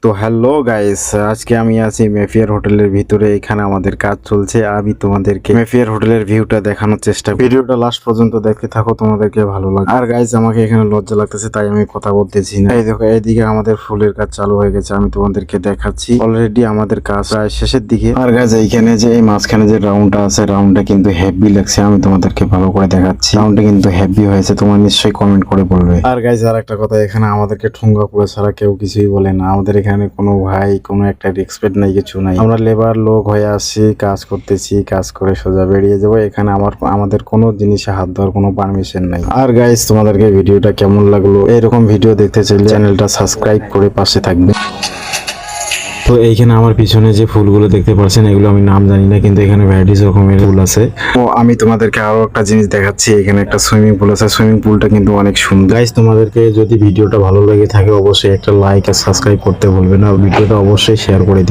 তো hello guys, আজকে আমি আছি মেফিয়ার হোটেলের ভিতরে। এখানে আমাদের কাজ চলছে। আমি তোমাদেরকে মেফিয়ার হোটেলের ভিউটা দেখানোর চেষ্টা করি। ভিডিওটা লাস্ট পর্যন্ত দেখতে থাকো, তোমাদেরকে ভালো লাগবে। আর গাইস, আমাকে এখানে লজ্জা লাগতেছে, তাই আমি কথা বলতেছি না। এই দেখো, এইদিকে আমাদের ফুলের কাজ চালু হয়ে গেছে। আমি তোমাদেরকে দেখাচ্ছি। অলরেডি আমাদের কাজ প্রায় শেষের দিকে। আর গাইস, এইখানে যে এই মাঝখানে যে রাউন্ডটা আছে, রাউন্ডটা কিন্তু হেভি লাগছে। আমি তোমাদেরকে ভালো করে দেখাচ্ছি। রাউন্ডটা কিন্তু হেভি হয়েছে, তোমরা নিশ্চয়ই কমেন্ট করে বলবে। আর গাইস, আর একটা কথা, এখানে আমাদেরকে ঠুঙ্গা পুরো ছাড়া কেউ কিছুই বলে না। আমাদের এখানে কোনো ভাই কোনো একটা রেসপেক্ট নাই, কিছু নাই। আমরা লেবার লোক হয়ে আসছি, কাজ করতেছি, কাজ করে সোজা বেরিয়ে যাবো। এখানে আমাদের কোনো জিনিসে হাত দেওয়ার কোনো পারমিশন নাই। আর গাইস, তোমাদেরকে ভিডিওটা কেমন লাগলো? এরকম ভিডিও দেখতে চাইলে চ্যানেলটা সাবস্ক্রাইব করে পাশে থাকবে। তো এইখানে আমার পিছনে যে ফুলগুলো দেখতে পাচ্ছেন, এগুলো আমি নাম জানি না, কিন্তু এখানে ভ্যারাইটিস রকমের ফুল আছে। তো আমি তোমাদেরকে আরো একটা জিনিস দেখাচ্ছি। এখানে একটা সুইমিং পুল আছে। সুইমিং পুলটা কিন্তু অনেক সুন্দর। গাইস, তোমাদেরকে যদি ভিডিওটা ভালো লেগে থাকে, অবশ্যই একটা লাইক আর সাবস্ক্রাইব করতে ভুলবে না। ভিডিওটা অবশ্যই শেয়ার করে দিও।